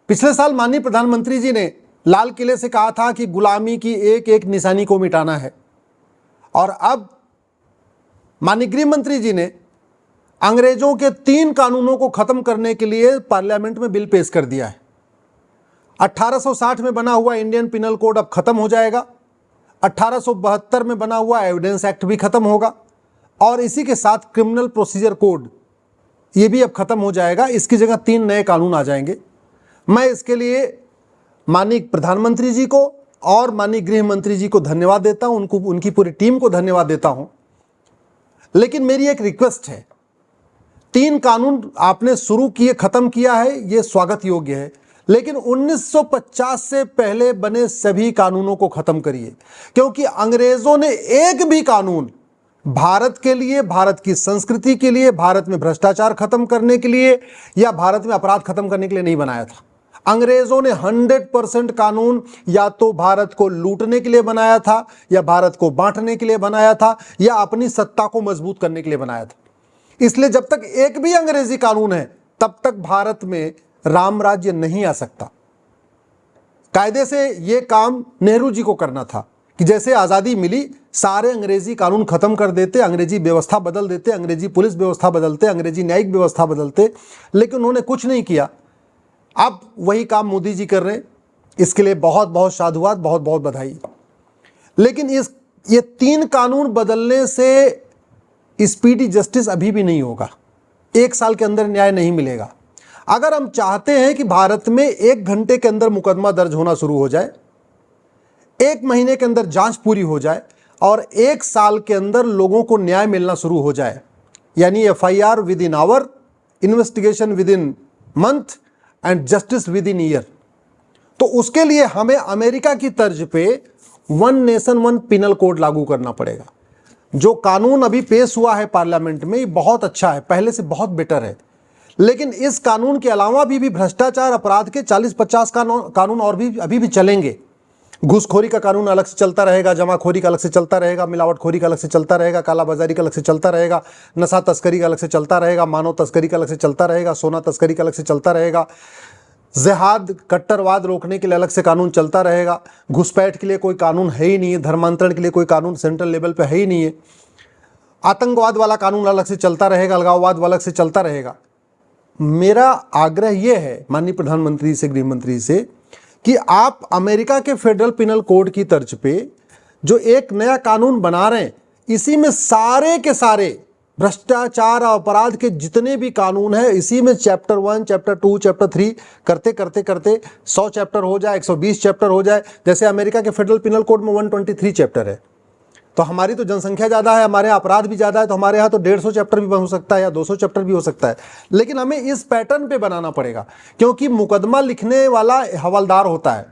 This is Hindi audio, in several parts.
पिछले साल माननीय प्रधानमंत्री जी ने लाल किले से कहा था कि गुलामी की एक एक निशानी को मिटाना है, और अब माननीय गृह मंत्री जी ने अंग्रेजों के 3 कानूनों को खत्म करने के लिए पार्लियामेंट में बिल पेश कर दिया है। 1860 में बना हुआ इंडियन पिनल कोड अब खत्म हो जाएगा, 1872 में बना हुआ एविडेंस एक्ट भी खत्म होगा, और इसी के साथ क्रिमिनल प्रोसीजर कोड ये भी अब खत्म हो जाएगा। इसकी जगह 3 नए कानून आ जाएंगे। मैं इसके लिए माननीय प्रधानमंत्री जी को और माननीय गृह मंत्री जी को धन्यवाद देता हूं, उनकी पूरी टीम को धन्यवाद देता हूं। लेकिन मेरी एक रिक्वेस्ट है, 3 कानून आपने शुरू किए, खत्म किया है, ये स्वागत योग्य है, लेकिन 1950 से पहले बने सभी कानूनों को खत्म करिए, क्योंकि अंग्रेजों ने एक भी कानून भारत के लिए, भारत की संस्कृति के लिए, भारत में भ्रष्टाचार खत्म करने के लिए या भारत में अपराध खत्म करने के लिए नहीं बनाया था। अंग्रेजों ने 100% कानून या तो भारत को लूटने के लिए बनाया था, या भारत को बांटने के लिए बनाया था, या अपनी सत्ता को मजबूत करने के लिए बनाया था। इसलिए जब तक एक भी अंग्रेजी कानून है तब तक भारत में राम राज्य नहीं आ सकता। कायदे से यह काम नेहरू जी को करना था कि जैसे आजादी मिली सारे अंग्रेजी कानून खत्म कर देते, अंग्रेजी व्यवस्था बदल देते, अंग्रेजी पुलिस व्यवस्था बदलते, अंग्रेजी न्यायिक व्यवस्था बदलते, लेकिन उन्होंने कुछ नहीं किया। अब वही काम मोदी जी कर रहे हैं, इसके लिए बहुत बहुत साधुवाद, बहुत बहुत बधाई। लेकिन ये 3 कानून बदलने से स्पीडी जस्टिस अभी भी नहीं होगा, 1 साल के अंदर न्याय नहीं मिलेगा। अगर हम चाहते हैं कि भारत में 1 घंटे के अंदर मुकदमा दर्ज होना शुरू हो जाए, 1 महीने के अंदर जांच पूरी हो जाए और 1 साल के अंदर लोगों को न्याय मिलना शुरू हो जाए, यानी FIR within hour, investigation within month and justice within year, तो उसके लिए हमें अमेरिका की तर्ज पे 1 नेशन 1 पिनल कोड लागू करना पड़ेगा। जो कानून अभी पेश हुआ है पार्लियामेंट में, ये बहुत अच्छा है, पहले से बहुत बेटर है, लेकिन इस कानून के अलावा भी भ्रष्टाचार अपराध के 40-50 कानून और भी अभी भी चलेंगे। घूसखोरी का कानून अलग से चलता रहेगा, जमाखोरी का अलग से चलता रहेगा, मिलावटखोरी का अलग से चलता रहेगा, कालाबाजारी का अलग से चलता रहेगा, नशा तस्करी का अलग से चलता रहेगा, मानव तस्करी का अलग से चलता रहेगा, सोना तस्करी का अलग से चलता रहेगा, जिहाद कट्टरवाद रोकने के लिए अलग से कानून चलता रहेगा, घुसपैठ के लिए कोई कानून है ही नहीं है, धर्मांतरण के लिए कोई कानून सेंट्रल लेवल पे है ही नहीं है, आतंकवाद वाला कानून अलग से चलता रहेगा, अलगाववाद वाला अलग से चलता रहेगा। मेरा आग्रह यह है माननीय प्रधानमंत्री से, गृह मंत्री से, कि आप अमेरिका के फेडरल पिनल कोड की तर्ज पे जो एक नया कानून बना रहे हैं, इसी में सारे के सारे भ्रष्टाचार और अपराध के जितने भी कानून हैं, इसी में चैप्टर 1, चैप्टर 2, चैप्टर 3 करते करते करते 100 चैप्टर हो जाए, 120 चैप्टर हो जाए। जैसे अमेरिका के फेडरल पिनल कोड में 123 चैप्टर है, तो हमारी तो जनसंख्या ज़्यादा है, हमारे यहाँ अपराध भी ज़्यादा है, तो हमारे यहाँ तो 150 चैप्टर भी हो सकता है या 200 चैप्टर भी हो सकता है। लेकिन हमें इस पैटर्न पे बनाना पड़ेगा, क्योंकि मुकदमा लिखने वाला हवलदार होता है,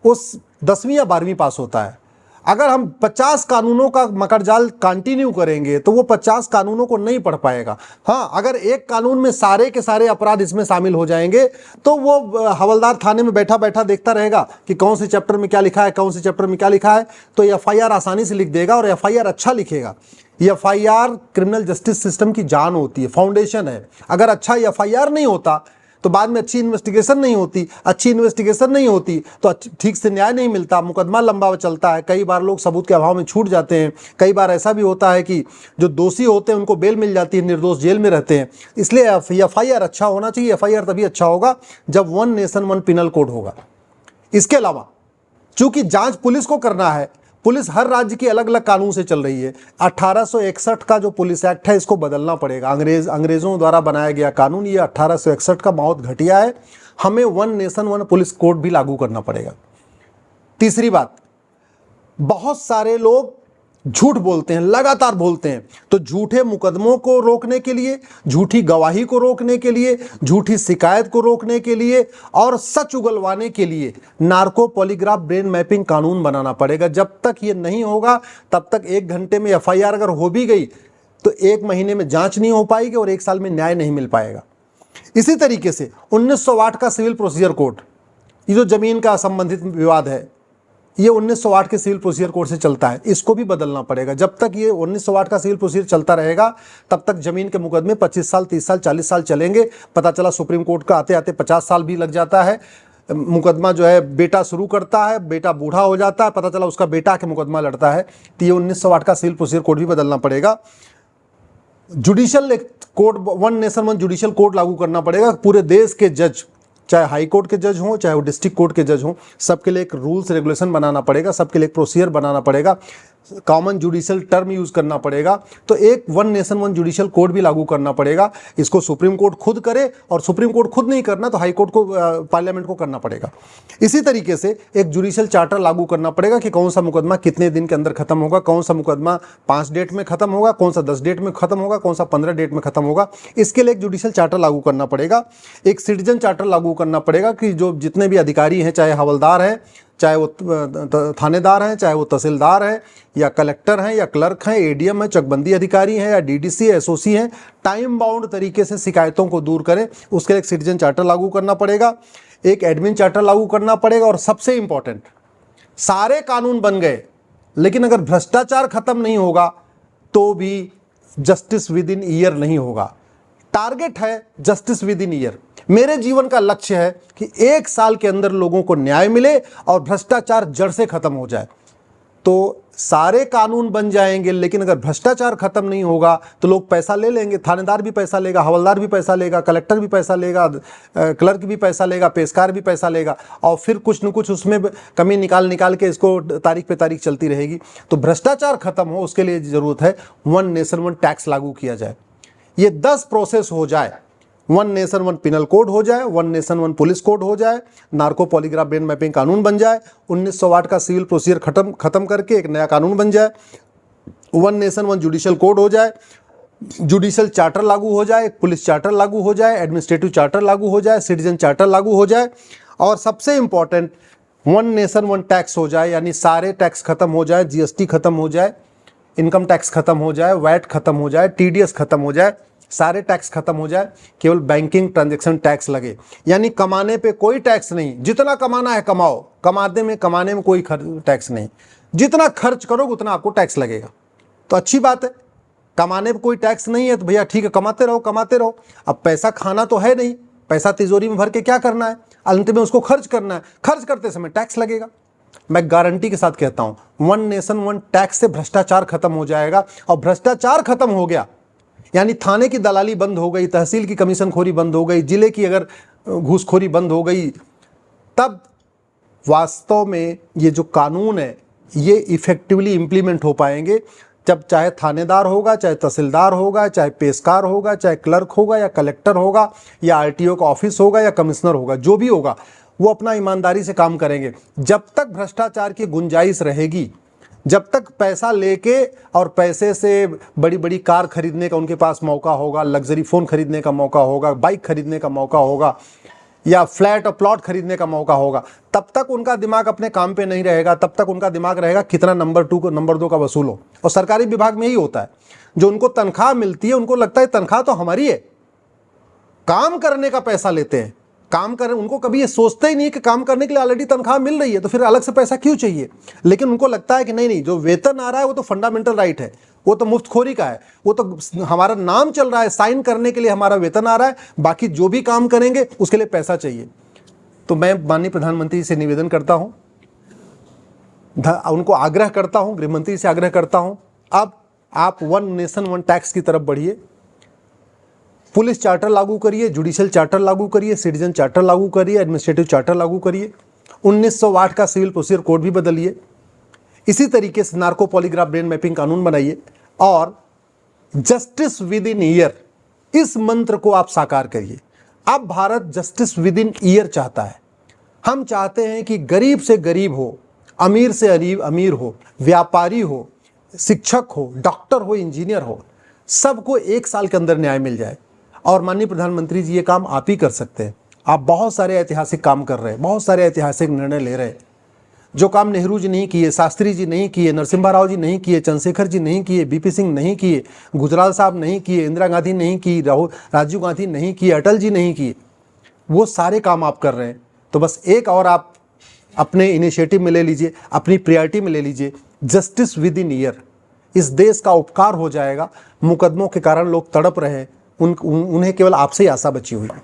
उस 10वीं या 12वीं पास होता है। अगर हम 50 कानूनों का मकड़जाल कंटिन्यू करेंगे तो वो 50 कानूनों को नहीं पढ़ पाएगा। हाँ, अगर एक कानून में सारे के सारे अपराध इसमें शामिल हो जाएंगे तो वो हवलदार थाने में बैठा बैठा देखता रहेगा कि कौन से चैप्टर में क्या लिखा है, कौन से चैप्टर में क्या लिखा है, तो FIR आसानी से लिख देगा और FIR अच्छा लिखेगा। FIR क्रिमिनल जस्टिस सिस्टम की जान होती है, फाउंडेशन है। अगर अच्छा FIR नहीं होता तो बाद में अच्छी इन्वेस्टिगेशन नहीं होती, अच्छी इन्वेस्टिगेशन नहीं होती तो ठीक से न्याय नहीं मिलता, मुकदमा लंबा चलता है, कई बार लोग सबूत के अभाव में छूट जाते हैं, कई बार ऐसा भी होता है कि जो दोषी होते हैं उनको बेल मिल जाती है, निर्दोष जेल में रहते हैं। इसलिए FIR अच्छा होना चाहिए। FIR तभी अच्छा होगा जब 1 नेशन 1 पिनल कोड होगा। इसके अलावा चूंकि जांच पुलिस को करना है, पुलिस हर राज्य की अलग अलग कानून से चल रही है। 1861 का जो पुलिस एक्ट है इसको बदलना पड़ेगा। अंग्रेजों द्वारा बनाया गया कानून ये 1861 का बहुत घटिया है, हमें 1 नेशन 1 पुलिस कोड भी लागू करना पड़ेगा। तीसरी बात, बहुत सारे लोग झूठ बोलते हैं, लगातार बोलते हैं, तो झूठे मुकदमों को रोकने के लिए, झूठी गवाही को रोकने के लिए, झूठी शिकायत को रोकने के लिए और सच उगलवाने के लिए नार्को पॉलीग्राफ ब्रेन मैपिंग कानून बनाना पड़ेगा। जब तक ये नहीं होगा तब तक 1 घंटे में FIR अगर हो भी गई तो 1 महीने में जांच नहीं हो पाएगी और 1 साल में न्याय नहीं मिल पाएगा। इसी तरीके से 1908 का सिविल प्रोसीजर कोड, ये जो जमीन का संबंधित विवाद है, ये 1908 के सिविल प्रोसीजर कोड से चलता है, इसको भी बदलना पड़ेगा। जब तक ये 1908 का सिविल प्रोसीजर चलता रहेगा तब तक जमीन के मुकदमे 25 साल, 30 साल, 40 साल चलेंगे। पता चला सुप्रीम कोर्ट का आते आते 50 साल भी लग जाता है। मुकदमा जो है बेटा शुरू करता है, बेटा बूढ़ा हो जाता है, पता चला उसका बेटा के मुकदमा लड़ता है, तो ये 1908 का सिविल प्रोसीजर कोड भी बदलना पड़ेगा। Judicial code, one nation one judicial code लागू करना पड़ेगा। पूरे देश के जज, चाहे हाई कोर्ट के जज हों चाहे वो डिस्ट्रिक्ट कोर्ट के जज हों, सबके लिए एक रूल्स रेगुलेशन बनाना पड़ेगा, सबके लिए एक प्रोसीजर बनाना पड़ेगा, कॉमन जुडिशियल टर्म यूज करना पड़ेगा। तो एक one nation one judicial code भी लागू करना पड़ेगा। इसको सुप्रीम कोर्ट खुद करे, और सुप्रीम कोर्ट खुद नहीं करना तो हाई कोर्ट को, पार्लियामेंट को करना पड़ेगा। इसी तरीके से एक जुडिशियल चार्टर लागू करना पड़ेगा कि कौन सा मुकदमा कितने दिन के अंदर खत्म होगा, कौन सा मुकदमा 5 डेट में खत्म होगा, कौन सा 10 डेट में खत्म होगा, कौन सा 15 डेट में खत्म होगा। इसके लिए एक जुडिशियल चार्टर लागू करना पड़ेगा। एक सिटीजन चार्टर लागू करना पड़ेगा कि जो जितने भी अधिकारी हैं, चाहे हवलदार हैं, चाहे वो थानेदार हैं, चाहे वो तहसीलदार हैं या कलेक्टर हैं या क्लर्क हैं, एडीएम है, चकबंदी अधिकारी हैं या डीडीसी एसओसी हैं, टाइम बाउंड तरीके से शिकायतों को दूर करें, उसके लिए एक सिटीजन चार्टर लागू करना पड़ेगा। एक एडमिन चार्टर लागू करना पड़ेगा। और सबसे इंपॉर्टेंट, सारे कानून बन गए लेकिन अगर भ्रष्टाचार खत्म नहीं होगा तो भी जस्टिस विद इन ईयर नहीं होगा। टारगेट है जस्टिस विद इन ईयर। मेरे जीवन का लक्ष्य है कि 1 साल के अंदर लोगों को न्याय मिले और भ्रष्टाचार जड़ से खत्म हो जाए। तो सारे कानून बन जाएंगे लेकिन अगर भ्रष्टाचार खत्म नहीं होगा तो लोग पैसा ले लेंगे। थानेदार भी पैसा लेगा, हवलदार भी पैसा लेगा, कलेक्टर भी पैसा लेगा, क्लर्क भी पैसा लेगा, पेशकार भी पैसा लेगा, और फिर कुछ न कुछ उसमें कमी निकाल के इसको तारीख पे तारीख चलती रहेगी। तो भ्रष्टाचार खत्म हो उसके लिए ज़रूरत है वन नेशन वन टैक्स लागू किया जाए। ये 10 प्रोसेस हो जाए, one nation one penal code हो जाए, one nation one police code हो जाए, नार्को पॉलीग्राफ ब्रेन मैपिंग कानून बन जाए, 1908 का सिविल प्रोसीजर खत्म करके एक नया कानून बन जाए, one nation one judicial code हो जाए, जुडिशियल चार्टर लागू हो जाए, पुलिस चार्टर लागू हो जाए, एडमिनिस्ट्रेटिव चार्टर लागू हो जाए, सिटीजन चार्टर लागू हो जाए, और सबसे important one nation one tax हो जाए, यानी सारे टैक्स खत्म हो जाए, जीएसटी खत्म हो जाए, इनकम टैक्स खत्म हो जाए, वैट खत्म हो जाए, टीडीएस खत्म हो जाए, सारे टैक्स खत्म हो जाए, केवल बैंकिंग ट्रांजैक्शन टैक्स लगे। यानी कमाने पे कोई टैक्स नहीं, जितना कमाना है कमाओ, कमाने में कोई टैक्स नहीं, जितना खर्च करोगे उतना आपको टैक्स लगेगा। तो अच्छी बात है, कमाने पे कोई टैक्स नहीं है तो भैया ठीक है, कमाते रहो। अब पैसा खाना तो है नहीं, पैसा तिजोरी में भर के क्या करना है, अंत में उसको खर्च करना है, खर्च करते समय टैक्स लगेगा। मैं गारंटी के साथ कहता हूं वन नेशन वन टैक्स से भ्रष्टाचार खत्म हो जाएगा। और भ्रष्टाचार खत्म हो गया यानी थाने की दलाली बंद हो गई, तहसील की कमीशनखोरी बंद हो गई, जिले की अगर घूसखोरी बंद हो गई, तब वास्तव में ये जो कानून है ये इफेक्टिवली इम्प्लीमेंट हो पाएंगे। जब चाहे थानेदार होगा, चाहे तहसीलदार होगा, चाहे पेशकार होगा, चाहे क्लर्क होगा या कलेक्टर होगा या आरटीओ का ऑफिस होगा या कमिश्नर होगा, जो भी होगा वो अपना ईमानदारी से काम करेंगे। जब तक भ्रष्टाचार की गुंजाइश रहेगी, जब तक पैसा लेके और पैसे से बड़ी बड़ी कार खरीदने का उनके पास मौका होगा, लग्जरी फ़ोन खरीदने का मौका होगा, बाइक खरीदने का मौका होगा या फ्लैट और प्लॉट खरीदने का मौका होगा, तब तक उनका दिमाग अपने काम पे नहीं रहेगा। तब तक उनका दिमाग रहेगा कितना नंबर 2 को नंबर 2 का वसूल हो। और सरकारी विभाग में यही होता है, जो उनको तनख्वाह मिलती है उनको लगता है तनख्वाह तो हमारी है, काम करने का पैसा लेते हैं, काम कर, उनको कभी ये सोचते ही नहीं कि काम करने के लिए ऑलरेडी तनख्वाह मिल रही है तो फिर अलग से पैसा क्यों चाहिए। लेकिन उनको लगता है कि नहीं, जो वेतन आ रहा है वो तो फंडामेंटल राइट है, वो तो मुफ्तखोरी का है, वो तो हमारा नाम चल रहा है, साइन करने के लिए हमारा वेतन आ रहा है, बाकी जो भी काम करेंगे उसके लिए पैसा चाहिए। तो मैं माननीय प्रधानमंत्री से निवेदन करता हूँ, उनको आग्रह करता हूँ, गृहमंत्री से आग्रह करता हूँ, अब आप वन नेशन वन टैक्स की तरफ बढ़िए, पुलिस चार्टर लागू करिए, जुडिशियल चार्टर लागू करिए, सिटीजन चार्टर लागू करिए, एडमिनिस्ट्रेटिव चार्टर लागू करिए, 1908 का सिविल प्रोसीजर कोड भी बदलिए, इसी तरीके से नार्को पॉलीग्राफ ब्रेन मैपिंग कानून बनाइए और जस्टिस विद इन ईयर, इस मंत्र को आप साकार करिए। अब Bharat justice within year चाहता है। हम चाहते हैं कि गरीब से गरीब हो, अमीर से अमीर हो, व्यापारी हो, शिक्षक हो, डॉक्टर हो, इंजीनियर हो, सबको 1 साल के अंदर न्याय मिल जाए। और माननीय प्रधानमंत्री जी ये काम आप ही कर सकते हैं। आप बहुत सारे ऐतिहासिक काम कर रहे हैं, बहुत सारे ऐतिहासिक निर्णय ले रहे हैं, जो काम नेहरू जी नहीं किए, शास्त्री जी नहीं किए, नरसिम्हा राव जी नहीं किए, चंद्रशेखर जी नहीं किए, बीपी सिंह नहीं किए, गुजराल साहब नहीं किए, इंदिरा गांधी नहीं की, राजीव गांधी नहीं किए, अटल जी नहीं किए, वो सारे काम आप कर रहे हैं। तो बस एक और आप अपने इनिशिएटिव में ले लीजिए, अपनी प्रायोरिटी में ले लीजिए, जस्टिस विद इन ईयर। इस देश का उपकार हो जाएगा। मुकदमों के कारण लोग तड़प रहे हैं, उन्हें केवल आपसे ही आशा बची हुई है।